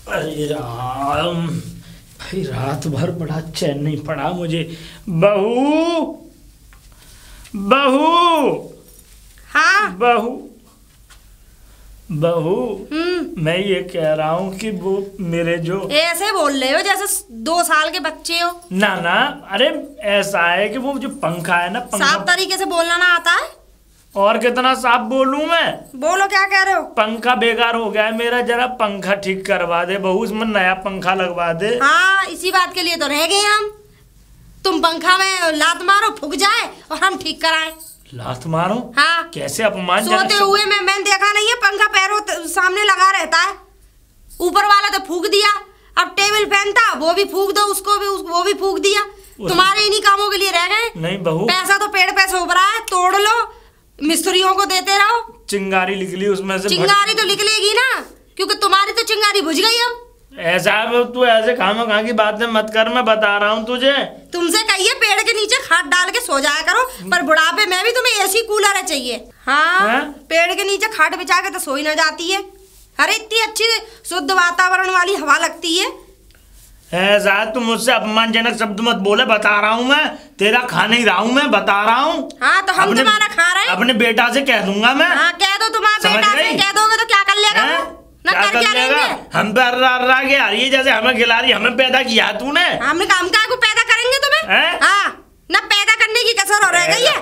अरे राम भाई, रात भर बड़ा चैन नहीं पड़ा मुझे। बहू बहू, हाँ बहू बहू, मैं ये कह रहा हूँ कि वो मेरे जो ऐसे बोल रहे हो जैसे 2 साल के बच्चे हो। ना ना, अरे ऐसा है कि वो जो पंखा है ना, पंखा साफ तरीके से बोलना ना आता है। और कितना साफ बोलूं मैं? बोलो क्या कह रहे हो? पंखा बेकार हो गया है मेरा, जरा पंखा ठीक करवा दे बहू, उसमें नया पंखा लगवा दे। हाँ, इसी बात के लिए तो रह गए हम। तुम पंखा में लात मारो, फूक जाए और हम ठीक कराएं। लात मारो? हाँ, कैसे अपमान। सोते हुए मैंने देखा नहीं है, पंखा पैरों सामने लगा रहता है। ऊपर वाला तो फूक दिया, अब टेबल फैन था वो भी फूक दो, उसको भी वो भी फूक दिया। तुम्हारे इन्हीं कामों के लिए रह गए। नहीं बहू, पैसा तो पेड़ पे सोभ रहा है, तोड़ लो, मिस्त्रियों को देते रहो। चिंगारी निकली उसमें से। चिंगारी तो निकलेगी ना, क्योंकि तुम्हारी तो चिंगारी बुझ गई अब। ऐसा है, तू ऐसे खामा की बातें मत कर, मैं बता रहा हूँ तुझे। तुमसे कहिए पेड़ के नीचे खाट डाल के सो जाया करो, पर बुढ़ापे में भी तुम्हें एसी कूलर चाहिए। हाँ, पेड़ के नीचे खाट बिछा के तो सोई ना जाती है। अरे इतनी अच्छी शुद्ध वातावरण वाली हवा लगती है। ऐसा तुम मुझसे अपमानजनक शब्द मत बोले, बता रहा हूँ मैं, तेरा खा नहीं रहा हूँ मैं, बता रहा हूँ। हाँ, तो हम तुम्हारा खा रहे हैं। अपने बेटा से कह दूंगा मैं। हाँ, कह दो, तुम्हारा बेटा से कह दोगे तो क्या कर लेगा? क्या कर लेगा? हम पे अर्रा के आ रही है, जैसे हमें खिला रही, हमें पैदा किया तूने। हमने काम का को पैदा करेंगे तुम्हें? हाँ, ना पैदा करने की कसर हो रह गई है।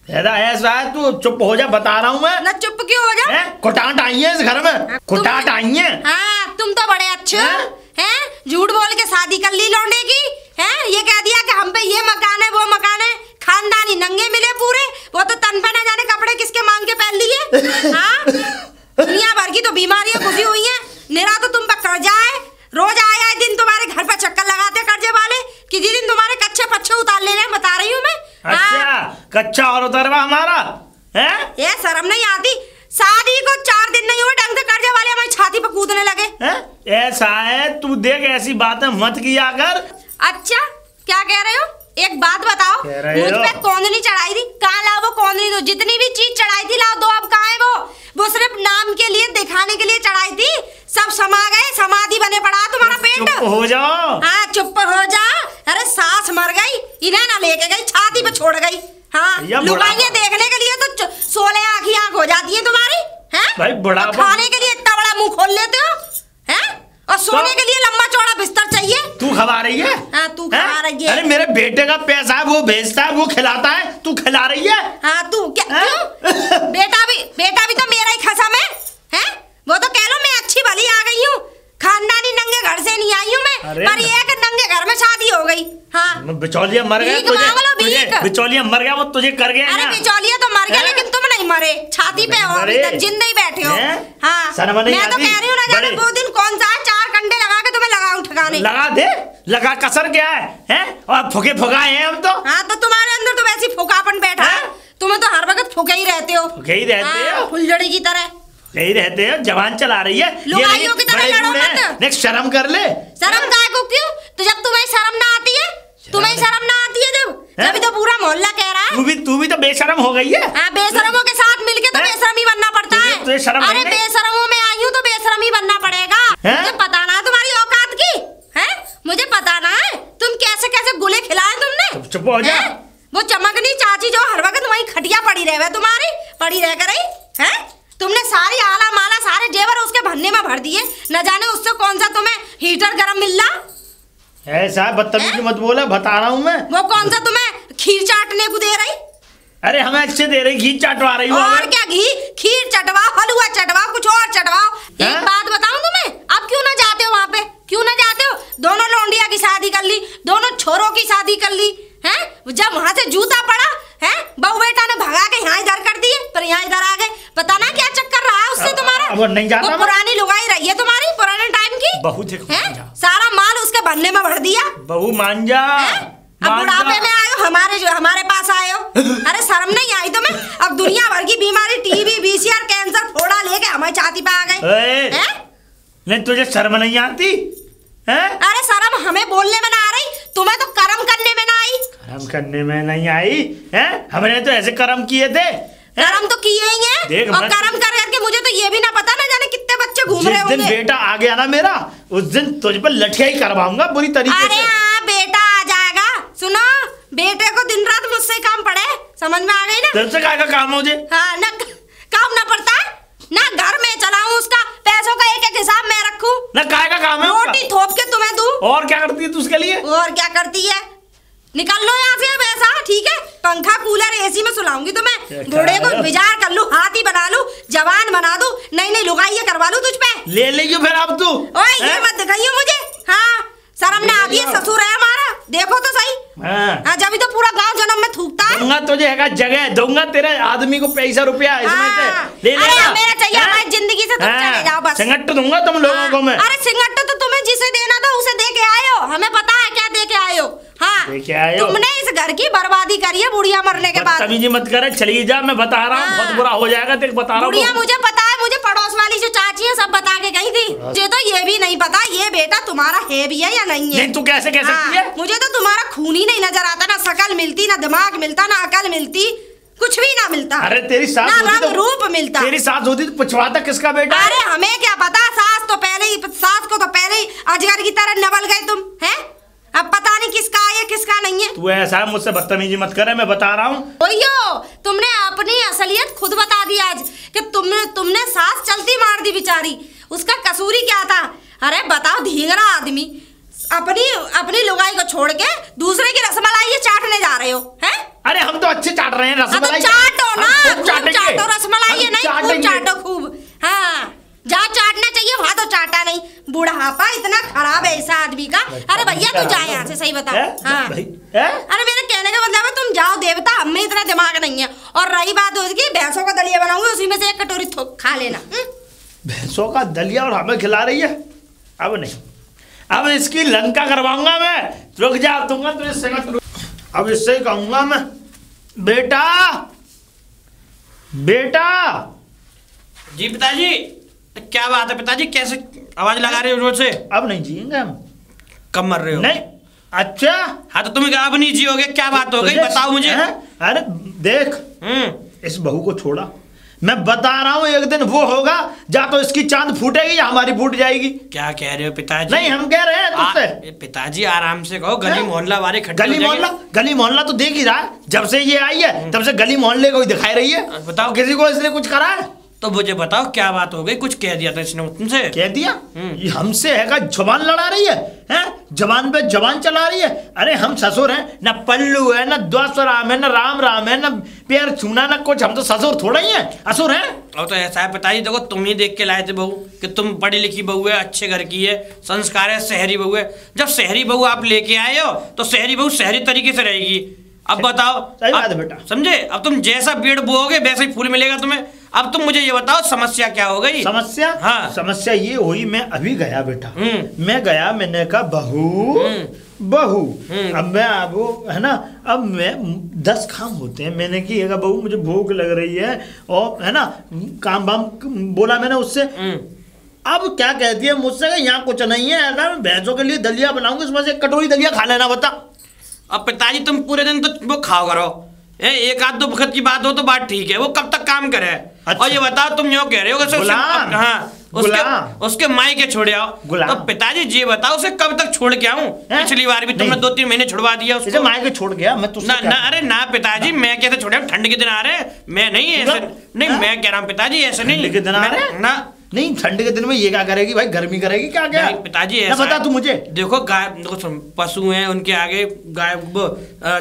ऐसा है, तू चुप हो जा, बता रहा हूँ मैं। ना चुप क्यों हो जा? कुटाट आई है इस घर में, कुटाट आई है। हाँ, तुम तो बड़े अच्छे हैं, झूठ बोल के शादी कर ली लौंडे की। हैं, ये कह दिया कि हम पे ये मकान है वो मकान है, खानदानी नंगे मिले पूरे। वो तो तन पे न जाने कपड़े किसके मांग के पहन लिए। हाँ, दुनिया भर की तो बीमारियां घुसी हुई हैं। निरा तो तुम पर कर्जा है, रोज आया दिन तुम्हारे घर पर चक्कर लगाते कर्जे वाले, कि जिस दिन तुम्हारे कच्चे पच्चे उतार ले रहे हैं, बता रही हूँ मैं। अच्छा, कच्चा और उतरवा हमारा है? ये शर्म नहीं आती? शादी को 4 दिन नहीं हुए, ढंग से कर्जे वाले हमारी छाती पर कूदने लगे। ऐसा है, तू देख ऐसी बातें मत किया कर। अच्छा, क्या कह रहे हो? एक बात बताओ, मुझ पे कौंदनी चढ़ाई थी, कहाँ ला वो कौंदनी? तो जितनी भी चीज चढ़ाई थी लाओ, दो अब कहाँ है वो सिर्फ नाम के लिए, दिखाने के लिए चढ़ाई थी, सब समा गए, समाधि बने पड़ा तुम्हारा पेट। चुप हो जाओ। हाँ, चुप हो जा। अरे सास मर गई, इन्हें ना लेके गई, छाती पे छोड़ गई। हाँ, लुगाइयां देखने के लिए तो 16 आँख हो जाती है तुम्हारी। हैं भाई, बड़ा खाने के लिए इतना बड़ा मुंह खोल लेते हो, हैं? और सोने के लिए लंबा चौड़ा बिस्तर चाहिए। तू खवा रही है? हाँ, तू खवा रही है। अरे मेरे बेटे का पैसा है, वो भेजता है, वो खिलाता है, तू खिला रही है? हाँ, तू क्या क्यों? बेटा भी तो मेरा ही खसम है। वो तो कह लो मैं अच्छी भली आ गई हूँ, खानदानी नंगे घर से नहीं आई हूँ मैं, पर ये कि नंगे घर में शादी हो गई। हाँ, बिचौलिया मर गया तुझे, बिचौलिया मर गया, वो तुझे कर गया। अरे बिचौलिया तो मर गया, लेकिन तुम नहीं मरे, छाती पे हो, अभी तक जिंदा ही बैठे हो। हाँ, मैं तो कह रही हूँ ना, जाने वो दिन कौन सा 4 कंडे लगा के तुम्हें लगाऊं ठिकाने। लगा दे, लगा, कसर क्या है? और फुके फुकाए हैं हम तो। हाँ, तो तुम्हारे अंदर तो वैसी फुकापन बैठा है, तुम्हें तो हर वक्त फुके ही रहते हो, फुके ही रहते हो, फुलझड़ी की तरह यही रहते हो। जवान चला रही है, लुगाइयों की तरह लड़ो मत। नेक्स्ट शर्म कर ले। शर्म काहे को? क्यों? तो जब तुम्हें शर्म ना आती है, तुम्हें शर्म ना आती है जब तो पूरा मोहल्ला कह रहा है। तू भी तो बेशरम हो गई है। हाँ, बेशरमों के साथ मिलके तो बेशरम ही बनना पड़ता है। अरे बेशरमों में आई हूँ तो बेशरम ही बनना पड़ेगा। मुझे पता ना तुम्हारी औकात की है, मुझे पता ना है तुम कैसे कैसे गुले खिलाए तुमने। चुप हो जा। वो चमकनी चाची जो हर वक्त वही खटिया पड़ी रहे, तुम्हारी पड़ी रह कर है, तुमने सारी आला माला सारे जेवर उसके भन्ने में भर दिए, न जाने उससे कौन सा तुम्हें हीटर गरम मिल रहा। ऐसा बदतमीजी मत बोला, बता रहा हूँ मैं। वो कौन सा तुम्हें खीर चाटने को दे रही? अरे हमें अच्छे दे रही, घी चाटवा रही हो। और क्या, खीर चटवाओ, हलवा चटवाओ, कुछ और चटवाओ। एक बात बताऊं तुम्हें, अब क्यों ना जाते हो वहाँ पे? क्यों ना जाते हो? दोनों लौंडिया की शादी कर ली, दोनों छोरों की शादी कर ली है। जब वहाँ से जूता पड़ा है, बहू बेटा ने भगा के यहाँ इधर कर दिए, पर यहाँ इधर आ गए। पता ना क्या चक्कर रहा है उससे तुम्हारा। अब नहीं जाता, वो पुरानी लुगाई रही है तुम्हारी, पुराने टाइम की। बहू देखो, सारा माल उसके भन्ने में भर दिया। बहू मान जा। अब बुढ़ापे में आए हो, हमारे पास आए हो। अरे शर्म नहीं आई तुम्हें? अब दुनिया भर की बीमारी, टीबी, बीसीआर, कैंसर, फोड़ा लेके हमारी छाती पे आ गए। नहीं, तुझे शर्म नहीं आती है? अरे शर्म हमें बोलने में ना आ रही, तुम्हें तो कर्म करने में ना आई। कर्म करने में नहीं आई है? हमने तो ऐसे कर्म किए थे। कर्म तो किए ही हैं, और कर्म कर करके मुझे तो ये भी ना पता ना जाने कितने बच्चे घूम रहे होंगे। जिस दिन बेटा आ गया ना मेरा, उस दिन तुझ पर लठिया ही करवाऊंगा बुरी तरीके से। अरे हाँ, बेटा आ जाएगा। सुनो, बेटे को दिन रात मुझसे काम पड़े, समझ में आ गई ना? तुझसे क्या काम मुझे? हाँ, ना काम ना पड़ता है ना, घर में चलाऊं उसका, पैसों का एक एक हिसाब मैं रखूं ना, काय का काम है? रोटी थोप के तुम्हें दूं। और क्या करती है तू उसके लिए? और क्या करती है? निकल लो यहाँ से अब ऐसा, ठीक है? पंखा कूलर एसी में सुलाऊंगी तुम्हें, बूढ़े को बिजार कर लूं, हाथी बना लूं, जवान बना दूं, नई नई लुगाइयां करवा लूं तुझ पे। ले लेगी फिर अब तू। ओए ये मत दिखाइयो मुझे। हाँ, शर्म ना आती है, ससुर है हमारा, देखो तो सही। हाँ, जब तो पूरा गांव जन्म में थूकता है। दूंगा तुझे है जगह, दूंगा तेरे आदमी को पैसा रुपया इसमें से ले ले। अरे मेरा चाहिए हमारी जिंदगी से, तुम चले जाओ बस। सिंगट दूंगा तुम लोगों को मैं। अरे सिंगट तो तुम्हें जिसे देना था उसे दे के आए हो, हमें पता है क्या दे के आए हो। हाँ, तुमने इस घर की बर्बादी करी है बुढ़िया मरने के बाद। तमीज़ी मत करे, चली जा, मैं बता रहा हूँ बहुत बुरा हो जाएगा तेरे, बता रहा हूँ। बुढ़िया मुझे पता है, मुझे पड़ोस वाली जो चाची है सब बता के गई थी। मुझे तो ये भी नहीं पता ये बेटा तुम्हारा है भी है या नहीं है। नहीं, तू कैसे कह सकती है? मुझे तो तुम्हारा खून ही नहीं नजर आता, ना शकल मिलती, ना दिमाग मिलता, ना अकल मिलती, कुछ भी ना मिलता। अरे तेरी सास ना होती रंग रूप मिलता। तेरी सास होती तो पूछवाता किसका बेटा? अरे हमें क्या पता, सास को तो पहले ही अजगर की तरह नबल गए तुम, हैं? अब पता नहीं किसका है किसका नहीं है। तू ऐसा मुझसे बदतमीजी मत करे, मैं बता रहा हूँ। ओयो, तुमने अपनी असलियत खुद बता दी आज कि तुमने सास चलती मार दी बेचारी, उसका कसूरी क्या था? अरे बताओ, धींगरा आदमी अपनी लुगाई को छोड़ के दूसरे की रसमलाई चाटने जा रहे हो, हैं? अरे हम तो अच्छे चाट रहे हैं रसमलाई। तो चाटो ना, खूब चाटो रसमलाई, नहीं खूब चाटो खूब। हाँ, जहाँ चाटना चाहिए वहाँ तो चाटा नहीं। बुढ़ापा इतना खराब है इस आदमी का। अरे भैया तू जा यहाँ से, सही बता। हाँ, अरे मेरे कहने का मतलब है तुम जाओ देवता, हमें इतना दिमाग नहीं है। और रही बात उसकी, भैंसों का दलिया बनाऊंगी, उसी में से एक कटोरी खा लेना। भैंसों का दलिया और हमें खिला रही है? अब नहीं, अब इसकी लंका करवाऊंगा मैं। रुक जा, दूंगा तुझे। अब इससे ही कहूंगा मैं, बेटा बेटा। जी पिताजी, क्या बात है पिताजी, कैसे आवाज लगा रहे हो जोर से? अब नहीं जिएंगे हम। कब मर रहे हो? नहीं। अच्छा, हाँ तो तुम अब नहीं जियोगे, क्या बात हो गई बताओ मुझे। अरे देख, इस बहू को छोड़ा, मैं बता रहा हूँ एक दिन वो होगा जा तो इसकी चांद फूटेगी या हमारी फूट जाएगी। क्या कह रहे हो पिताजी? नहीं, हम कह रहे हैं तुझसे। पिताजी आराम से कहो, गली मोहल्ला वाले गली मोहल्ला तो देख ही रहा है, जब से ये आई है तब से गली मोहल्ले को ही दिखाई रही है। बताओ, किसी को इसने कुछ करा है? तो मुझे बताओ क्या बात हो गई, कुछ कह दिया था इसने तुमसे? कह दिया? ये हमसे है जबान लड़ा रही है, हैं? जबान पे जबान चला रही है। अरे हम ससुर हैं, ना पल्लू है, ना द्वासराम है, ना राम राम है, ना पैर छूना, ना कुछ। हम तो ससुर थोड़ा ही है, असुर हैं। और तो ऐसा है पिताजी, देखो तुम ही देख के लाए थे बहू कि तुम पढ़ी लिखी बहू है, अच्छे घर की है, संस्कार है, शहरी बहू है। जब शहरी बहू आप लेके आए हो तो शहरी बहू शहरी तरीके से रहेगी। अब बताओ, सही बात है बेटा, समझे? अब तुम जैसा पेड़ बोओगे वैसा ही फूल मिलेगा तुम्हें। अब तुम मुझे ये बताओ समस्या क्या हो गई? समस्या? हाँ, समस्या ये हुई, मैं अभी गया बेटा, मैं गया, मैंने कहा बहू अब मैं अब है ना, अब मैं 10 काम होते हैं। मैंने की बहू मुझे भूख लग रही है, और है ना काम वाम बोला मैंने उससे। अब क्या कहती है मुझसे, यहाँ कुछ नहीं है, ऐसा मैं भैंसों के लिए दलिया बनाऊंगी, उसमें से 1 कटोरी दलिया खा लेना। बता। अब पिताजी तुम पूरे दिन तो वो खाओ करो, एक आध 2 वक्त की बात हो तो बात ठीक है, वो कब तक काम करे? अच्छा। और ये बताओ, तुम यूँ कह रहे हो उसके माई के छोड़े आओ, तो पिताजी ये बताओ उसे कब तक छोड़ के आऊं? पिछली बार भी तुमने 2-3 महीने छुड़वा दिया उसको। माई के छोड़ गया मैं तुझसे ना, अरे ना पिताजी, मैं कैसे छोड़े? ठंड के दिन आ रहे, मैं नहीं ऐसे नहीं, मैं कह रहा हूँ पिताजी ऐसे नहीं ना। नहीं, ठंड के दिन में ये क्या करेगी भाई, गर्मी करेगी क्या? क्या पिताजी ऐसा बता तू मुझे। देखो गाय, पशु हैं, उनके आगे गाय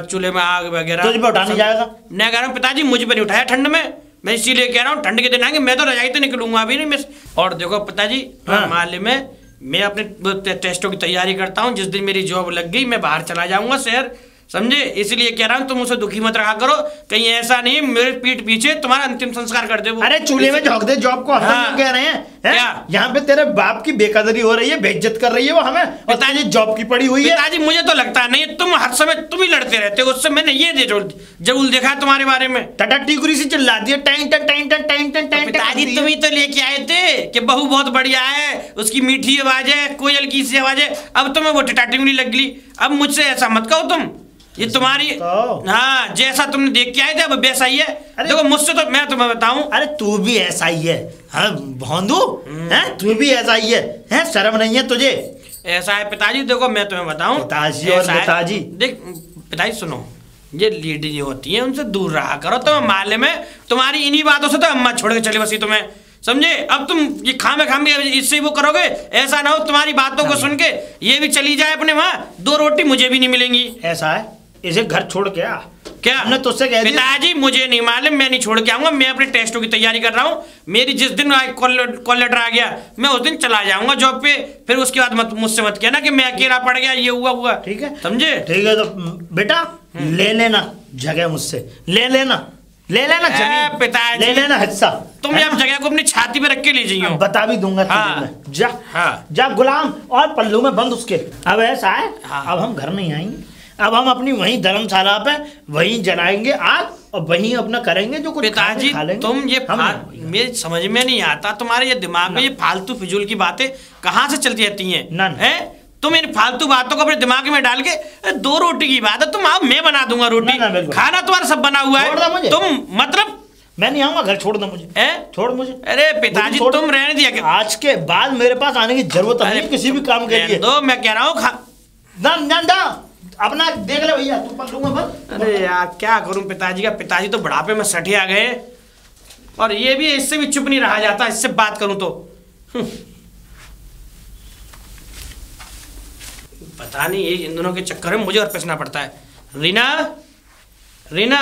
चूल्हे में आग वगैरह तुझ पे उठा नहीं जाएगा? मैं कह रहा हूँ पिताजी, मुझे पे नहीं उठाया ठंड में, मैं इसीलिए कह रहा हूँ ठंड के दिन आएंगे, मैं तो रजाई तो निकलूंगा अभी नहीं मैं। और देखो पिताजी, माले में मैं अपने टेस्टों की तैयारी करता हूँ, जिस दिन मेरी जॉब लग गई मैं बाहर चला जाऊंगा शहर, समझे? इसलिए कह रहा हूँ तुम उसे दुखी मत रखा करो, कहीं ऐसा नहीं मेरे पीठ पीछे तुम्हारा अंतिम संस्कार कर दे वो। अरे चूल्हे में झोंक दे जॉब को। हम कह रहे हैं क्या यहाँ पे तेरे बाप की बेकदरी हो रही है, बेइज्जत कर रही है वो हमें, पिताजी जॉब की पड़ी हुई है। पिताजी मुझे तो लगता नहीं, तुम हर समय तुम ही लड़ते रहते हो, उससे मैंने ये जरूर देखा है तुम्हारे बारे में। टटा टिकुरी से चिल्ला दिया, टाइम टन टाइम टन टाइम टन टाइम। पिताजी तुम ही तो लेके आए थे कि बहू बहुत बढ़िया है, उसकी मीठी आवाज है, कोयल की सी आवाज है, अब तुम्हें वो टटा टिकुरी लग गई। अब मुझसे ऐसा मत कहो तुम। ये तुम्हारी हाँ जैसा तुमने देख के आए थे अब वैसा ही है। देखो मुझसे तो मैं तुम्हें बताऊं, अरे तू भी ऐसा ही है। हाँ भोंदू है, तू भी ऐसा ही है? शर्म नहीं है तुझे? ऐसा है पिताजी, देखो मैं तुम्हें बताऊं, पिताजी और पिताजी। देख पिताजी सुनो, ये लेडीज होती है उनसे दूर रहा करो। तुम्हें मालूम है तुम्हारी इन्हीं बातों से तो अम्मा छोड़ के चली बसी तुम्हें, समझे? अब तुम ये खामे इससे वो करोगे, ऐसा ना हो तुम्हारी बातों को सुन के ये भी चली जाए अपने वहाँ, 2 रोटी मुझे भी नहीं मिलेंगी। ऐसा है, इसे घर छोड़ के आ। क्या हमने तुझसे कह दिया? पिताजी मुझे नहीं मालूम, मैं नहीं छोड़ के आऊंगा। मैं अपने टेस्टों की तैयारी कर रहा हूँ। मेरी जिस दिन कॉल लेटर आ गया मैं उस दिन चला जाऊंगा जॉब पे। फिर उसके बाद मुझसे मत कहना कि मैं अकेला पड़ गया, ये हुआ। ठीक है, समझे? ठीक है, तो बेटा ले लेना जगह मुझसे, ले लेना जमीन, पिताजी ले लेना हिस्सा। तुम अब जगह को अपनी छाती पे रख के ले जाइयो। बता भी दूंगा तुझे। जा जा गुलाम, और पल्लू में बंद उसके। अब ऐसा है, अब हम घर नहीं आएंगे, अब हम अपनी वहीं धर्मशाला पे वहीं जलाएंगे आग और वहीं अपना करेंगे जो कुछ पिताजी खा लेंगे। तुम ये मेरे समझ में नहीं आता, तुम्हारे ये दिमाग में ये फालतू फिजूल की बातें कहाँ से चलती रहती हैं? तुम इन फालतू बातों को अपने दिमाग में डाल के 2 रोटी की बात है, तुम आओ मैं बना दूंगा रोटी, खाना तुम्हारा सब बना हुआ है। तुम मतलब मैं नहीं आऊंगा घर, छोड़ दो मुझे। छोड़ मुझे। अरे पिताजी तुम रहने दिया, आज के बाद मेरे पास आने की जरूरत नहीं किसी भी काम के लिए। दो मैं कह रहा हूँ अपना देख ले भैया, तू पकड़ूंगा बस। अरे यार क्या करूं पिताजी का, पिताजी तो बुढ़ापे में सठे आ गए और ये भी इससे भी चुप नहीं रहा जाता, इससे बात करूं तो पता नहीं ये इन दोनों के चक्कर में मुझे और पिसना पड़ता है। रीना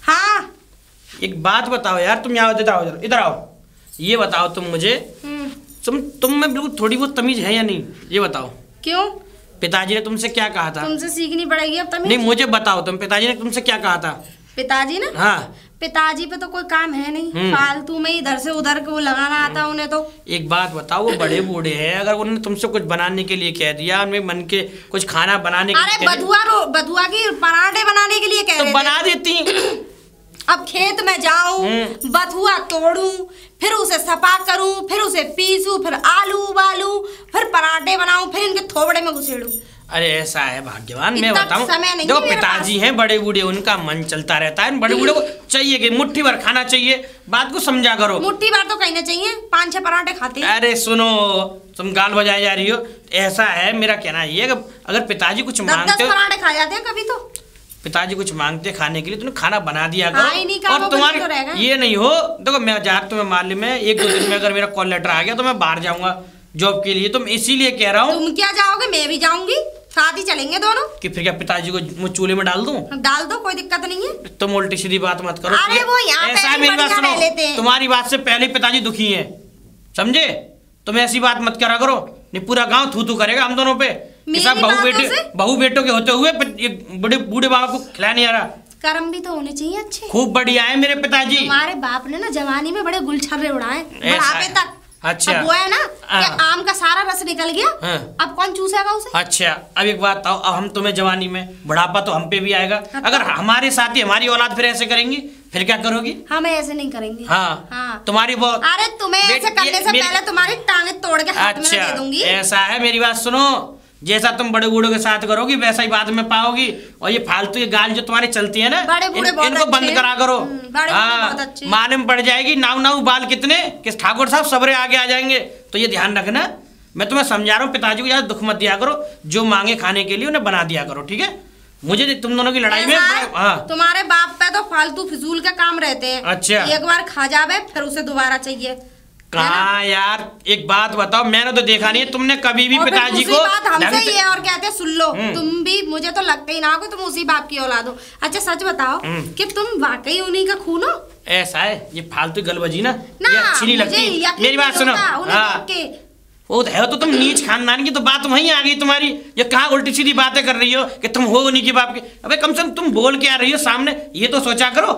हाँ एक बात बताओ यार, तुम यहाँ इधर आओ, ये बताओ तुम मुझे, तुम में बिल्कुल थोड़ी बहुत तमीज है या नहीं, ये बताओ। क्यों? पिताजी ने तुमसे क्या कहा था? तुमसे सीखनी पड़ेगी अब तमीज। नहीं मुझे बताओ, तुम पिताजी ने तुमसे क्या कहा था? पिताजी ने? हाँ पिताजी पे तो कोई काम है नहीं, फालतू में इधर से उधर को लगाना आता उन्हें तो। एक बात बताओ, वो बड़े बूढ़े हैं, अगर उन्होंने तुमसे कुछ बनाने के लिए कह दिया, उनमें मन के कुछ खाना बनाने के लिए, अरे बथुआ की पराठे बनाने के लिए कह रहे थे, बना देती। अब खेत में जाऊं, बथुआ तोड़ूं, फिर उसे सफा करूं, फिर उसे पीसूं, फिर आलू उबालूं, फिर पराठे बनाऊं, फिर इनके थोबड़े में घुसेड़ूं। अरे ऐसा है भाग्यवान, मैं बताऊं, जो पिताजी हैं बड़े बूढ़े, उनका मन चलता रहता है। बड़े बूढ़े को चाहिए कि मुट्ठी भर खाना चाहिए, बात को समझा करो। मुट्ठी भर तो कहना चाहिए, 5-6 पराठे खाते हैं। अरे सुनो, तुम गाल बजाए जा रही हो। ऐसा है, मेरा कहना ये है कि अगर पिताजी कुछ मांगते, 10 पराठे खा जाते हैं कभी तो। पिताजी कुछ मांगते खाने के लिए, तुमने खाना बना दिया करो। और तुम्हारे तो ये नहीं हो, देखो मैं जा तुम्हें मालूम है 1-2 दिन में अगर मेरा कॉल लेटर आ गया तो मैं बाहर जाऊंगा जॉब के लिए, तुम इसीलिए कह रहा हूँ। तुम क्या जाओगे? मैं भी जाऊंगी, साथ ही चलेंगे दोनों। कि फिर क्या पिताजी को चूल्हे में डाल दूं? डाल दो, कोई दिक्कत नहीं है। तुम उल्टी सीधी बात मत करो। अरे वो यहाँ ऐसा मेरी बात सुनो, तुम्हारी बात से पहले पिताजी दुखी हैं, समझे? तुम ऐसी बात मत करा करो, नहीं पूरा गांव थू थू करेगा हम दोनों पे। बहू बेटों के होते हुए बड़े बूढ़े बाबा को खिला नहीं आ रहा। कर्म भी तो होने चाहिए अच्छे। खूब बढ़िया है मेरे पिताजी। हमारे बाप ने ना जवानी में बड़े गुलछर्रे उड़ाए, बुढ़ापे तक। अच्छा अब वो है ना कि आम का सारा रस निकल गया, अब कौन चूसेगा उसे? अच्छा अब एक बात बताओ, अब हम तुम्हें जवानी में, बुढ़ापा तो हम पे भी आएगा। अगर हमारे साथ ही हमारी औलाद फिर ऐसे करेंगी, फिर क्या करोगी? हम ऐसे नहीं करेंगे। हाँ तुम्हारी वो, अरे तुम्हें ऐसे करने से पहले तुम्हारी टांगे तोड़ के हाथ में दे दूंगी। ऐसा है, मेरी बात सुनो, जैसा तुम बड़े बूढ़ों के साथ करोगी वैसा ही बाद में पाओगी। और ये फालतू ये गाल जो तुम्हारी चलती है ना, इनको बंद करा करो। हाँ मालूम पड़ जाएगी नाव बाल कितने, किस ठाकुर साहब सबरे आगे आ जाएंगे। तो ये ध्यान रखना, मैं तुम्हें समझा रहा हूँ, पिताजी को ज्यादा दुख मत दिया करो, जो मांगे खाने के लिए उन्हें बना दिया करो, ठीक है? मुझे तुम दोनों की लड़ाई में तुम्हारे बाप पे तो फालतू फिजूल के काम रहते हैं। अच्छा एक बार खा जावे फिर उसे दोबारा चाहिए। कहाँ यार, एक बात बताओ, मैंने तो देखा नहीं है तुमने कभी भी पिताजी को। बात हमसे ये और कहते सुन लो, तुम भी, मुझे तो लगता ही ना हो तुम उसी बाप की औलाद हो। अच्छा सच बताओ कि तुम वाकई उन्हीं का खून हो? ऐसा है, ये फालतू गलबजी ना ये अच्छी नहीं लगती। मेरी बात सुनो, वो है तो तुम नीच खानदान की, तो बात वहीं आ गई तुम्हारी। ये कहाँ उल्टी सीधी बातें कर रही हो कि तुम हो उन्हीं के बाप के। अबे कम से कम तुम बोल के आ रही हो सामने, ये तो सोचा करो।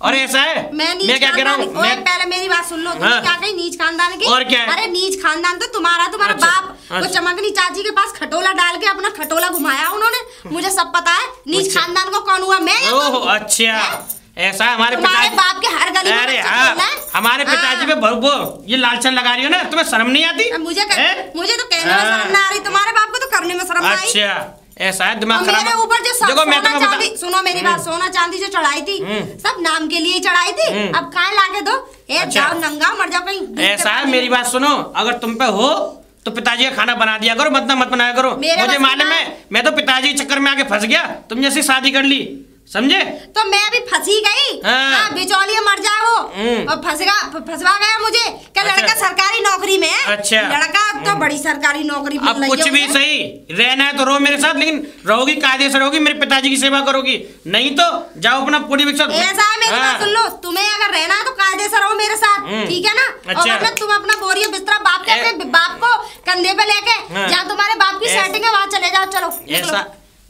और ऐसा है, मैं क्या कह रहा हूँ, पहले मेरी बात सुन लो, तुम क्या कही नीच खानदान की? और क्या है? अरे नीच खानदान तो तुम्हारा बाप वो चमकनी चाची के पास खटोला डाल के अपना खटोला घुमाया उन्होंने, मुझे सब पता है। नीच खानदान को कौन हुआ? मैं। ओह अच्छा, ऐसा हमारे बाप के हर गली में। अरे हाँ, हमारे पिताजी पे वो ये लालचन लगा रही हो ना, तुम्हें शर्म नहीं आती? मुझे तो कहने में शर्म ना आ रही, तुम्हारे बाप को तो करने में शर्म आई। अच्छा ऐसा है दिमाग खराब। मेरे ऊपर जो देखो सोना चांदी, सुनो मेरी बात, सोना चांदी जो चढ़ाई थी सब नाम के लिए ही चढ़ाई थी, अब कहाँ लाके दो? जाओ नंगा मर जाओ कहीं। ऐसा है, मेरी बात सुनो, अगर तुम पे हो तो पिताजी का खाना बना दिया करो, मत बनाया करो। मुझे मालूम है, मैं तो पिताजी के चक्कर में आके फंस गया, तुम जैसी शादी कर ली, समझे? तो मैं भी फंसी गई। हाँ। बिचौलिया मर जाए वो और फंसवा गया मुझे। क्या लड़का सरकारी नौकरी में है? अच्छा, लड़का तो बड़ी सरकारी नौकरी में। अब कुछ भी सही, रहना है तो रहो मेरे साथ, लेकिन रहोगी कायदे से रहोगी, मेरे पिताजी की सेवा करोगी, नहीं तो जाओ अपना पूरी विकसित। ऐसा है, मेरी बात सुन लो, तुम्हें अगर रहना है तो कायदे से रहो मेरे साथ, ठीक है ना? और वरना तुम अपना बोरिया बिस्तरा बाप को कंधे पे लेके जहाँ तुम्हारे बाप की सेटिंग है वहाँ चले जाओ। चलो,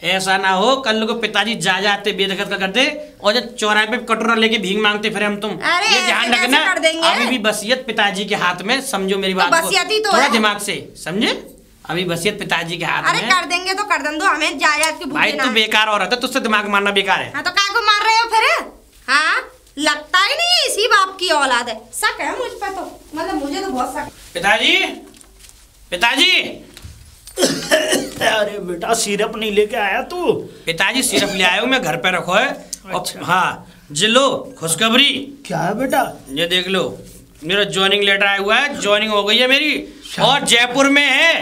ऐसा ना हो कल को पिताजी जाते बेदखल कर करते और जब चौराहे पे कटोरा लेके भीख मांगते फिर हम तुम। ये ध्यान रखना, अभी भी वसीयत पिताजी के हाथ में, समझो मेरी बात को थोड़ा दिमाग से समझे। अभी वसीयत पिताजी के हाथ में। अरे कर देंगे तो कर दो, हमें जायदाद की भाई तू बेकार औरत है, तुझसे दिमाग मारना बेकार है। हाँ तो काय को मार रहे हो फिर? हाँ, लगता ही नहीं है इसी बाप की औलाद है। शक है मुझ पर, तो मतलब मुझे तो बहुत शक। पिताजी अरे बेटा सिरप नहीं लेके आया तू? पिताजी सिरप ले आया हूँ मैं, घर पे रखो है। अच्छा। हाँ जी, लो खुशखबरी। क्या है बेटा? ये देख लो, मेरा ज्वाइनिंग लेटर आया हुआ है, ज्वाइनिंग हो गई है मेरी और जयपुर में है।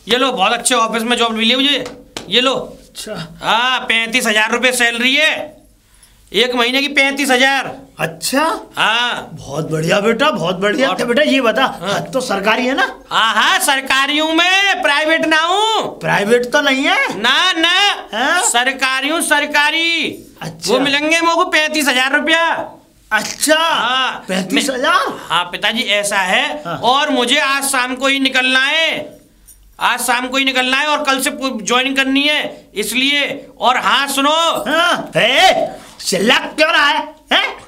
ये लो, बहुत अच्छे ऑफिस में जॉब मिली है मुझे, ये लो। अच्छा। हाँ, 35,000 रुपये सैलरी है, 1 महीने की 35,000। अच्छा। हाँ, बहुत बढ़िया बेटा, बहुत बढ़िया। तो बेटा ये बता, हाँ तो सरकारी है ना? हाँ सरकारी हूँ मैं, प्राइवेट ना हूँ। प्राइवेट तो नहीं है ना, सरकारी हूँ, सरकारी। अच्छा। वो मिलेंगे मेरे को 35,000 रुपया। अच्छा। हाँ, 35,000। हाँ पिताजी ऐसा है। हाँ। और मुझे आज शाम को ही निकलना है, आज शाम को ही निकलना है और कल से ज्वाइनिंग करनी है, इसलिए। और हाँ सुनो, हाँ, चिल्ला क्यों रहा है?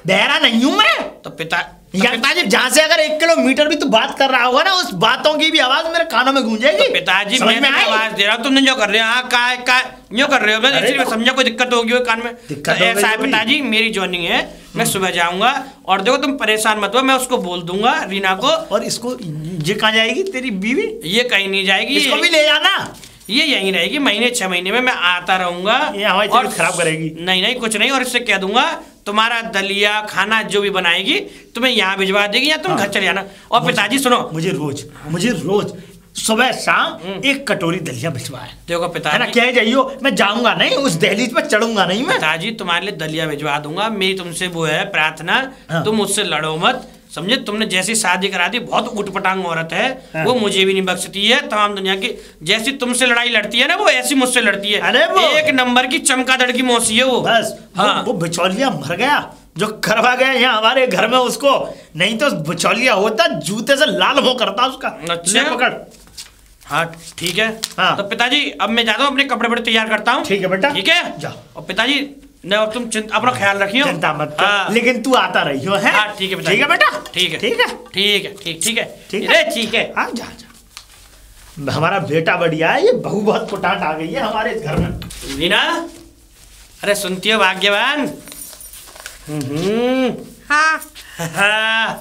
बहरा नहीं हूं मैं। तो पिताजी जहाँ से अगर 1 किलोमीटर भी तू बात कर रहा होगा ना, उस बातों की भी आवाज मेरे कानों में गूंजेगी। तो पिताजी मैं आवाज दे रहा हूँ, तुमने जो कर रहे हो, हाँ का जो कर रहे हो, मैं इसलिए समझा कोई दिक्कत होगी कान में। तो ऐसा है पिताजी, मेरी ज्वाइनिंग है, मैं सुबह जाऊंगा और देखो तुम परेशान मत हो, मैं उसको बोल दूंगा रीना को। और इसको ये कहाँ जाएगी तेरी बीवी? ये कहीं नहीं जाएगी, इसको भी ले जाना, ये यहीं रहेगी, महीने 6 महीने में मैं आता रहूंगा। ये हमारी तबीयत खराब करेगी। नहीं कुछ नहीं, और इससे कह दूंगा तुम्हारा दलिया खाना जो भी बनाएगी तुम्हें यहाँ भिजवा देगी या तुम घर चले जाना। और पिताजी सुनो, मुझे रोज सुबह शाम 1 कटोरी दलिया भिजवाए। देखो पिताजी, क्या जाइयो, मैं जाऊंगा नहीं, उस दहलीज पर चढ़ूंगा नहीं मैं। पिताजी तुम्हारे लिए दलिया भिजवा दूंगा, मेरी तुमसे वो है प्रार्थना। हाँ। तुम मुझसे लड़ो मत, समझे? तुमने जैसी शादी करा दी, बहुत उटपटांग औरत है। हाँ। वो मुझे भी नहीं बख्शती है, तमाम दुनिया की जैसी तुमसे लड़ाई लड़ती है ना, वो ऐसी मुझसे लड़ती है। अरे वो 1 नंबर की चमकादड़ की मौसी है वो। बस हाँ, वो बिचौलिया मर गया जो करवा गया यहाँ हमारे घर में उसको, नहीं तो बिचौलिया होता जूते से लाल हो करता उसका। अच्छा पकड़। हाँ ठीक है। हाँ। तो पिताजी अब मैं जाता हूँ, अपने कपड़े बड़े तैयार करता हूँ। ठीक है बेटा, ठीक है जाओ। और पिताजी और तुम अपना ख्याल रखियो, चिंता मत कर। हाँ। लेकिन तू आता रहियो है। हाँ ठीक है, ठीक है बेटा, ठीक है, ठीक है, ठीक है, ठीक है, ठीक है, ठीक है। हाँ जा। हमारा बेटा बढ़िया है, ये बहू बहुत कुटाट आ गई है हमारे घर में। रीना, अरे सुनती हो भाग्यवान? हाँ।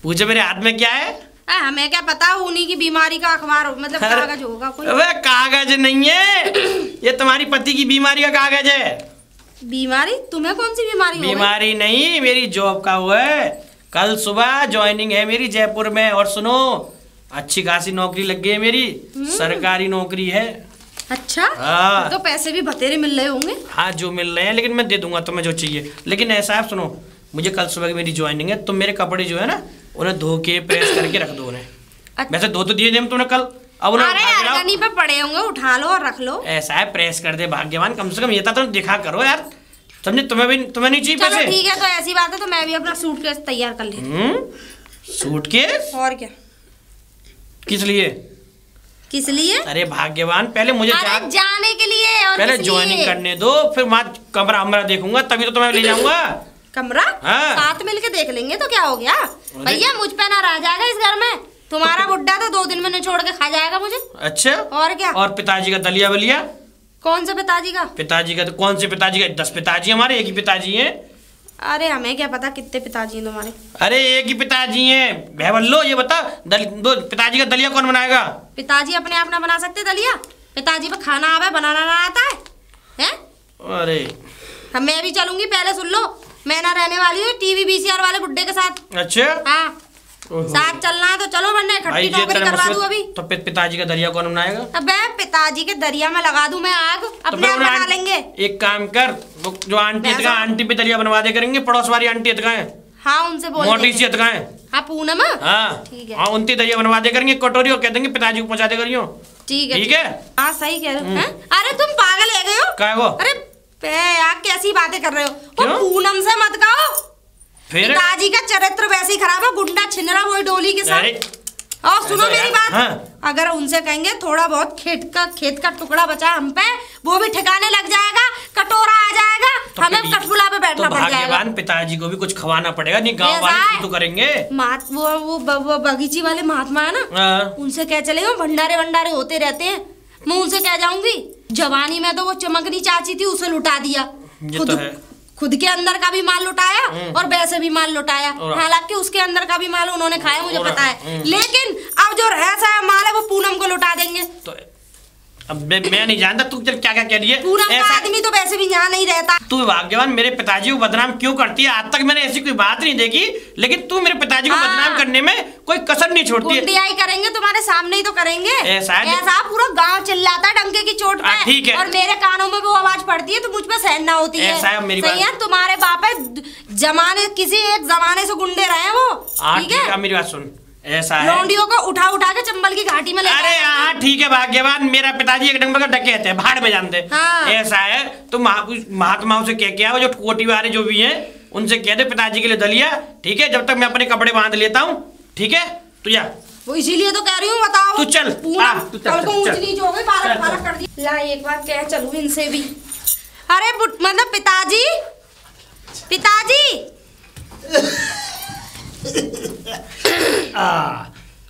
पूछो मेरे हाथ में क्या है? हमें क्या पता, उन्हीं की बीमारी का अखबार मतलब कागज होगा कोई। अबे कागज नहीं है, ये तुम्हारी पति की बीमारी का कागज है। बीमारी? तुम्हें कौन सी बीमारी? बीमारी नहीं, मेरी जॉब का हुआ है। कल सुबह ज्वाइनिंग है मेरी जयपुर में, और सुनो अच्छी खासी नौकरी लग गई है मेरी, सरकारी नौकरी है। अच्छा। हाँ। तो पैसे भी बतेरे मिल रहे होंगे? हाँ जो मिल रहे हैं, लेकिन मैं दे दूंगा तुम्हें जो चाहिए। लेकिन ऐसा है सुनो, मुझे कल सुबह की मेरी ज्वाइनिंग है, तुम मेरे कपड़े जो है ना उन्हें धो के प्रेस करके रख दो उन्हें। अच्छा। वैसे धो तो दिए थे तुमने कल, अब उन्हें अरे पे पड़े होंगे, उठा लो और रख लो। ऐसा है, प्रेस कर दे भाग्यवान, कम से कम ये तो दिखा करो यार, समझे? तुम्हें नहीं चाहिए पैसे? ठीक है, तो ऐसी बात है तो मैं भी अपना सूटकेस तैयार कर लेती हूँ। सूटकेस? और क्या? किस लिए? किस लिए? अरे भाग्यवान, पहले मुझे जाने के लिए, और पहले ज्वाइनिंग करने दो, फिर वहाँ कमरा देखूंगा, तभी तो तुम्हें ले जाऊंगा। कमरा? हाँ। साथ मिलके देख लेंगे तो क्या हो गया भैया, मुझ पे ना रह जाएगा इस घर में। तुम्हारा बुड्ढा तो 2 दिन में निचोड़ के खा जाएगा मुझे। अच्छा। और क्या? और पिताजी का दलिया बलिया? कौन से पिताजी का? पिताजी का तो कौन से पिताजी का? 10 पिताजी हमारे, एक ही पिताजी है। अरे हमें क्या पता कितने पिताजी हैं तुम्हारे? अरे एक ही पिताजी हैं। भैवल्लो ये बता, पिताजी का दलिया कौन बनाएगा? पिताजी अपने आप ना बना सकते दलिया? पिताजी पे खाना आवे बनाना ना आता है? अरे अब मैं भी चलूंगी, पहले सुन लो, मैं ना रहने वाली हूँ टीवी VCR वाले बुड्ढे के साथ। अच्छा हाँ साथ चलना है तो चलो, वरना खट्टी टोकरी करवा दूं अभी। तो पिताजी का दरिया कौन बनाएगा? अबे पिताजी के दरिया में लगा दूं मैं आग, अपने आप बना लेंगे। एक काम कर, जो आंटी पे दरिया बनवा दे करेंगे, पड़ोस वाली आंटी है। हाँ उनसे बोल मोटी सी है। हाँ पूनम। हाँ ठीक है, हाँ उनती दरिया बनवा दे करेंगे, कटोरी और कह देंगे पिताजी को पहुंचा दे करियो। ठीक है ठीक है। हाँ सही कह रहे हो। अरे तुम पागल है गए हो क्या वो? अरे यार कैसी बातें कर रहे हो? वो पूनम से मत कहो, पिताजी का चरित्र वैसे ही खराब है, गुंडा छिनरा वही डोली के साथ। और सुनो मेरी बात, हाँ। अगर उनसे कहेंगे थोड़ा बहुत खेत का टुकड़ा बचा हम पे, वो भी ठिकाने लग जाएगा, कटोरा आ जाएगा, तो हमें कटपुला पे बैठना पड़ जाएगा। पिताजी को भी कुछ खवाना पड़ेगा, नहीं गांव वाले तो करेंगे। वो बगीची वाले महात्मा है ना, उनसे क्या चलेगा, भंडारे होते रहते हैं, मैं उनसे क्या जाऊंगी। जवानी में तो वो चमकनी चाची थी, उसे लुटा दिया, खुद के अंदर का भी माल लुटाया और वैसे भी माल लुटाया। हालांकि उसके अंदर का भी माल उन्होंने खाया, मुझे पता है, लेकिन अब जो रहसा माल है वो पूनम को लुटा देंगे। तो अब मैं नहीं जानता तू क्या कह रही है। पूनम का आदमी तो वैसे भी यहाँ नहीं रहता। तू भाग्यवान, मेरे पिताजी को बदनाम क्यों करती है? आज तक मैंने ऐसी कोई बात नहीं देखी, लेकिन तू मेरे पिताजी को बदनाम करने में कोई कसर नहीं छोड़ती है। गुंडियाई करेंगे तुम्हारे सामने ही तो करेंगे। ऐसा पूरा गांव चिल्लाता है डंके की चोट पे। ठीक है। और मेरे कानों में वो आवाज पड़ती है तो मुझ पे सहन ना होती है। सही है, तुम्हारे बाप है किसी एक जमाने से गुंडे रहे वो। ठीक है, मेरी बात सुन, ऐसा है लौंडियों को उठा के चंबल की घाटी में ले। अरे हाँ ठीक है भाग्यवान, मेरा पिताजी एक नंबर का डकैत है, भाड़ में जानते। हाँ। ऐसा है तो महात्माओं से कह के आओ, जो कोटी वाले जो भी हैं उनसे कह दे पिताजी के लिए दलिया। ठीक है, जब तक मैं अपने कपड़े बांध लेता हूँ। ठीक है, तू जा। वो इसीलिए तो कह रही हूँ, बताओ तू चल। ला एक बार क्या चलूँ इनसे भी। अरे मतलब पिताजी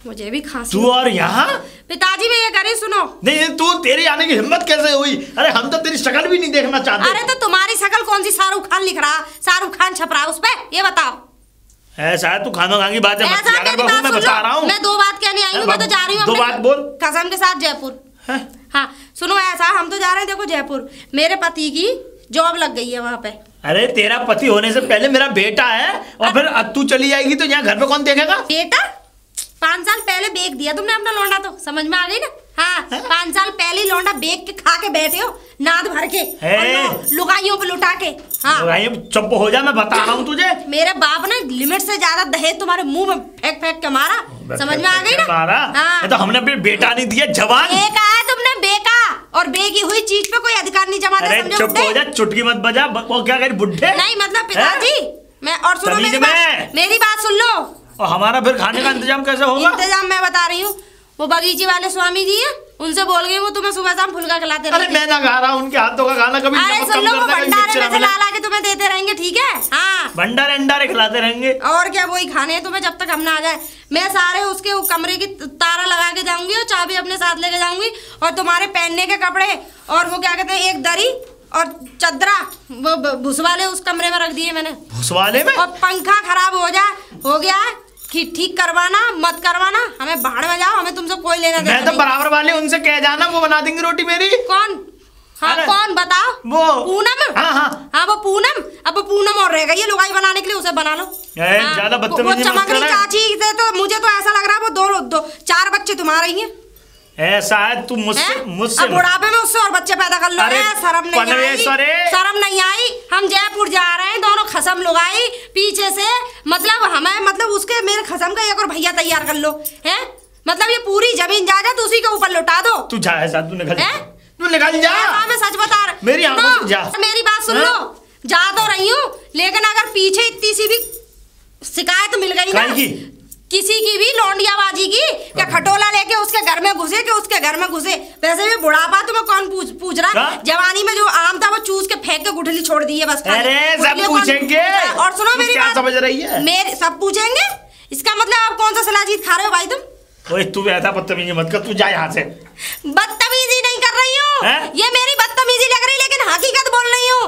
मुझे भी खांसी। तू और यहाँ? पिताजी मैं ये करी सुनो। नहीं तू, तेरी आने की हिम्मत कैसे हुई? अरे हम तो तेरी शक्ल भी नहीं देखना चाहते। अरे तो तुम्हारी शक्ल कौन सी शाहरुख खान लिख रहा, शाहरुख खान छप रहा उस पे, ये बताओ। ऐसा है, तू खाना खाने की बात है, मैं बता रहा हूँ। मैं 2 बात कहने आई हूँ, मैं तो जा रही हूँ 2 बात बोल। कसम के साथ जयपुर। हाँ सुनो, ऐसा हम तो जा रहे हैं देखो जयपुर, मेरे पति की जॉब लग गई है वहाँ पे। अरे तेरा पति होने से पहले मेरा बेटा है, और फिर तू चली जाएगी तो यहाँ घर पे कौन देखेगा? बेटा 5 साल पहले बेच दिया तुमने अपना लौंडा, तो समझ में आ गई ना। हाँ 5 साल पहले लौंडा बेच के खा के बैठे हो, नाद भर के लुगाइयों पे लुटा के। हाँ चुप हो जा, मैं बता रहा हूँ तुझे। मेरे बाप ने लिमिट से ज्यादा दहेज तुम्हारे मुंह में फेंक के मारा, समझ में आ गई ना। मारा? हाँ। तो हमने अपने बेटा नहीं दिया, जवान बेका है तुमने, बेका, और बेकी हुई चीज पे कोई अधिकार नहीं जमाते। अरे चुप हो जा, चुटकी मत बजा। वो क्या करी बुढ़े? नहीं मतलब पिताजी मैं, और सुनो मेरी बात सुन लो। और हमारा फिर खाने का इंतजाम कैसे होगा? इंतजाम मैं बता रही हूँ, वो बगीचे वाले स्वामी जी है, उनसे बोल गई वो तुम्हें सुबह शाम फुल्का खिलाते रहेंगे। अरे मैं ना खा रहा हूँ उनके हाथों का खाना, कभी अरे सुन लो, वो भंडारे में से ला के तुम्हें देते रहेंगे। ठीक है, हाँ भंडारे अंडारे खिलाते रहेंगे। और क्या, वही खाने हैं तुम्हें जब तक हम ना आ जाए। मैं सारे उसके कमरे की तारा लगा के जाऊंगी और चाबी अपने साथ लेके जाऊंगी, और तुम्हारे पहनने के कपड़े और वो क्या कहते हैं एक दरी और चदरा वो भुसवाले उस कमरे में रख दिए मैंने। भुसवाले में? और पंखा खराब हो गया कि ठीक करवाना मत करवाना, हमें बाहर में जाओ, हमें तुमसे कोई लेना देना। मैं तो बराबर वाले उनसे कह जाना, वो बना देंगे रोटी मेरी। कौन? हाँ कौन बताओ? वो पूनम। हाँ वो पूनम, अब वो पूनम और रह गई है लुगाई बनाने के लिए, उसे बना लो। ज्यादा बदतमीजी मत चमकनी चाची से तो मुझे तो ऐसा लग रहा है वो 4 बच्चे तुम्हारे ही हैं। ऐसा है, तू मुझसे बुढ़ापे में उससे और बच्चे पैदा कर लो। शर्म नहीं आई। हम जयपुर जा रहे हैं, दोनों खसम लुगाई पीछे से, मतलब उसके मेरे खसम का एक और भैया तैयार कर लो है, मतलब ये पूरी जमीन जायदाद उसी के ऊपर लुटा दो। तू जा, ऐसा तू निकल जा। मैं सच बता रहा, मेरी बात सुन लो। जा तो रही हूँ, लेकिन अगर पीछे इतनी सी भी शिकायत मिल गई ना किसी की भी लौंडियाबाजी की, क्या खटोला लेके उसके घर में घुसे कि उसके घर में घुसे। वैसे भी बुढ़ापा तुम्हें कौन पूछ रहा? जवानी में जो आम था वो चूस के फेंक के गुठली छोड़ दी है बस। अरे सब पूछेंगे। और सुनो मेरी बात, समझ रही है? मेरे सब पूछेंगे, इसका मतलब आप कौन सा सलाजीत खा रहे हो भाई तुम? ओए तू ऐसा बदतमीजी मत कर, तू जा यहाँ से। बदतमीजी नहीं कर रही हूँ, ये मेरी बदतमीजी लग रही, लेकिन हकीकत बोल रही हूँ।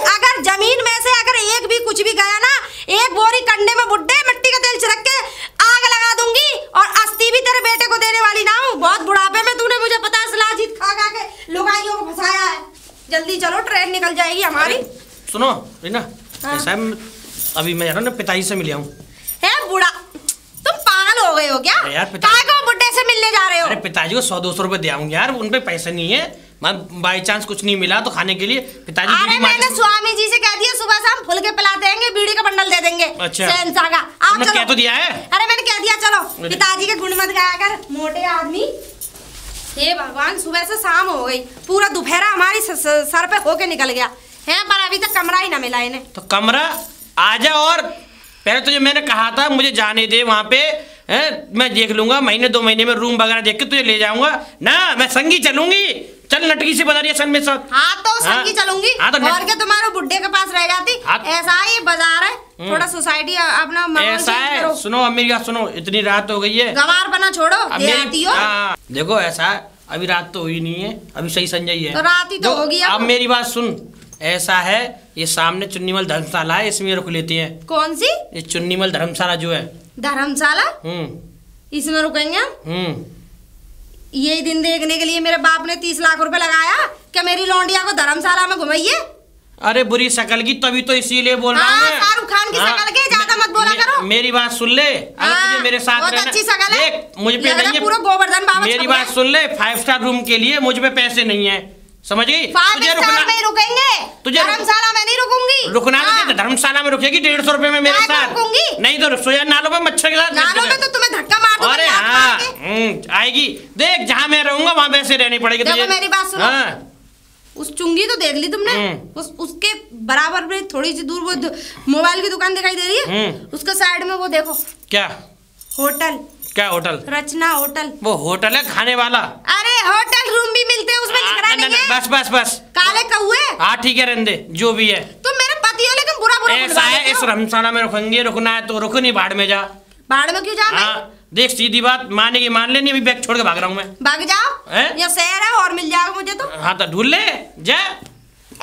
अगर जमीन में से अगर एक भी कुछ भी गया ना, एक बोरी कंडे में बुड्ढे मिट्टी का तेल छिड़क के आग लगा दूंगी, और अस्थि भी तेरे बेटे को देने वाली ना हूँ। बहुत बुढ़ापे में तूने मुझे पता है सलाजी सुनो रीना, ऐसा है अभी मैं ना पिताजी से मिल आऊँ। है बूढ़ा, तुम पागल हो गए हो क्या? यार काय को बुड्ढे से मिलने जा रहे हो? अरे पिताजी को 100-200 रुपए दे आऊंगा यार, उन पे पैसे नहीं है, बाई चांस कुछ नहीं मिला तो खाने के लिए पिताजी। अरे मैंने स्वामी जी से कह दिया सुबह शाम फुल के पिला देंगे, बीड़ी का बंडल दे देंगे। अच्छा शहंशाह का आप चलो। क्या तो दिया है? अरे मैंने कह दिया चलो, पिताजी के गुण मत गाया कर मोटे आदमी। हे भगवान, सुबह से शाम हो गई, पूरा दोपहरा हमारी सर पे होके निकल गया है, पर अभी तक कमरा ही ना मिला इन्हें। तो कमरा आजा, और पहले तुझे मैंने कहा था मुझे जाने दे वहाँ पे, मैं देख लूंगा महीने 2 महीने में रूम वगैरह देख के तुझे ले जाऊंगा ना, मैं संगी चलूंगी। चल नटकी से बना रही है सन में साथ। हाँ तो संगी चलूंगी। तो और क्या तुम्हारे बुड्ढे के पास रह जाती? ऐसा ये बाजार है, थोड़ा सोसाइटी अपना ऐसा है। सुनो अब मेरी बात सुनो, इतनी रात हो गई है, गवार बना छोड़ो, आती हो। देखो ऐसा है, अभी रात तो हुई नहीं है, अभी सही संजय है तो रात ही तो होगी। अब मेरी बात सुन, ऐसा है ये सामने चुन्नीमल धर्मशाला है, इसमें रुक लेते हैं। कौन सी? ये चुन्नीमल धर्मशाला जो है। धर्मशाला? इसमें रुकेंगे हम। ये दिन देखने के लिए मेरे बाप ने 30 लाख रुपए लगाया कि मेरी लौंडिया को धर्मशाला में घुमाइए। अरे बुरी शकल की, तभी तो इसीलिए बोल रहा हूँ। शाहरुख खान की शकल के, ज्यादा मत बोला करो। मेरी बात सुन ले, अगर तुझे मेरे साथ बहुत अच्छी शकल है, देख मुझे पे नहीं है, पूरा गोवर्धन बाबा। मेरी बात सुन ले, 5 स्टार रूम के लिए मुझ पे पैसे नहीं है, समझ गई? 5 स्टार में रुकेंगे, धर्मशाला में नहीं रुकूंगी। रुकना तो धर्मशाला में रुकेगी 150 रुपए में मेरे साथ, नहीं तो सोया नालों में मच्छर के साथ। नालों में तो तुम्हें धक्का मार दूंगा। अरे हाँ आएगी, देख जहाँ मैं रहूंगा वहाँ वैसे रहनी पड़ेगी तुझे। मेरी बात सुनो, उस चुंगी तो देख ली तुमने, उसके बराबर में थोड़ी सी दूर वो मोबाइल की दुकान दिखाई दे रही है, उसके साइड में वो देखो। क्या होटल? क्या होटल? रचना होटल। वो होटल है खाने वाला? अरे होटल रूम भी मिलते हैं, उसमें लिख रहा नहीं है। बस बस बस काले कौए। हाँ ठीक है, रहने जो भी है। तुम मेरे पति हो लेकिन बुरा बुरा ऐसा है, इस धर्मशाला में रुकेंगे, रुकना है तो रुको, नहीं भाड़ में जा। भाड़ में क्यों जाना? देख सीधी बात, मानेगी मान लेनी, अभी बैग छोड़ के भाग रहा हूँ मैं। भाग जाओ, ये शहर है और मिल जाएगा मुझे तो। हाँ तो ढूंढ ले जा।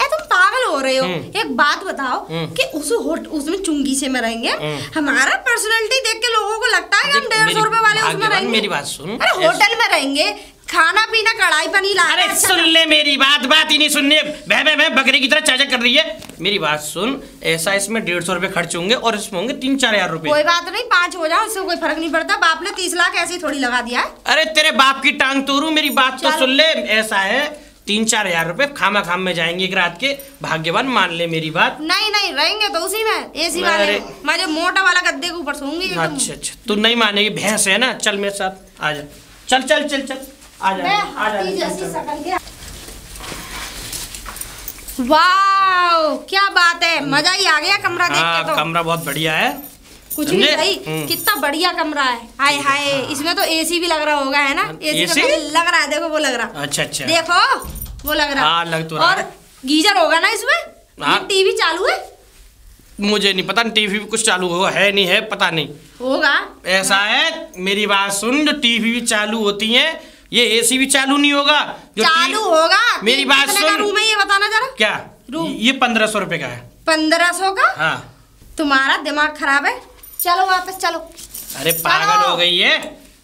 तुम पागल हो रहे हो। एक बात बताओ कि उसमें चुंगी से में रहेंगे, हमारा पर्सनालिटी देख के लोगों को लगता है कि हम 150 रुपए वाले उसमें रहेंगे। मेरी बात सुन, अरे होटल में रहेंगे, खाना पीना कढ़ाई पनीर। अरे सुन ले मेरी बात ही नहीं सुनने, बह बकरी की तरह चाचा कर रही है। मेरी बात सुन, ऐसा इसमें 150 रुपए खर्च होंगे और इसमें होंगे 3-4 हजार रुपए। कोई बात नहीं, 5 हो जाओ, इससे कोई फर्क नहीं पड़ता। बाप ने 30 लाख ऐसे थोड़ी लगा दिया है। अरे तेरे बाप की टांग तोड़ू, मेरी बात तो सुन ले। ऐसा है 3-4 हजार रुपए खाम में जाएंगे एक रात के, भाग्यवान मान ले मेरी बात। नहीं रहेंगे तो उसी में एसी वाले, मैं मोटा वाला गद्दे के ऊपर सोऊंगी। अच्छा तू नहीं मानेगी, भैंस है ना, चल मेरे साथ आ जा, चल वाह क्या बात है, मजा ही आ गया कमरा देख के। तो कमरा बहुत बढ़िया है, कुछ भी सही, कितना बढ़िया कमरा है। हाय हाय, इसमें तो एसी भी लग रहा होगा, है ना? एसी लग रहा है, देखो वो लग रहा। अच्छा देखो वो लग रहा। लग तो रहा है। और गीजर होगा ना इसमें? टीवी चालू है? मुझे नहीं पता, टीवी भी कुछ चालू होगा, है नहीं है पता नहीं, होगा। ऐसा है मेरी बात सुन, जो टीवी भी चालू होती है, ये एसी भी चालू नहीं होगा। जो चालू होगा। मेरी बात सुन, रूम है ये बताना जरा। क्या ये 1500 रुपए का है? 1500 का? हाँ। तुम्हारा दिमाग खराब है, चलो वापस चलो। अरे पागल हो गई है?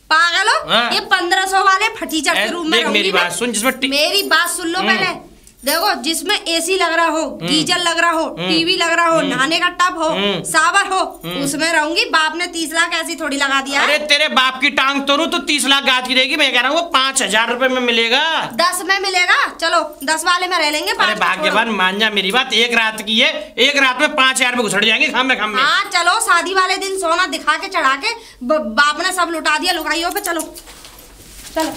पागल हो? हाँ। ये 1500 वाले फटीचर के रूम में मेरी बात सुन, जिसमें मेरी बात सुन लो पहले। देखो जिसमें एसी लग रहा हो, गीजर लग रहा हो, टीवी लग रहा हो, नहाने का टब हो, सावर हो, उसमें रहूंगी। बाप ने 30 लाख ऐसी थोड़ी लगा दिया। अरे तेरे बाप की टांग तोड़ू तो 30 लाख गाज की रहेगी, मैं कह रहा हूँ वो 5000 रुपए में मिलेगा। 10 में मिलेगा, चलो 10 वाले में रह लेंगे। अरे भाग्यवान मान जा मेरी बात, एक रात की है, एक रात में 5000 में घुसड़ जाएंगे खाम में। हाँ चलो, शादी वाले दिन सोना दिखा के चढ़ा के बाप ने सब लुटा दिया लुगाइयों पे। चलो चलो।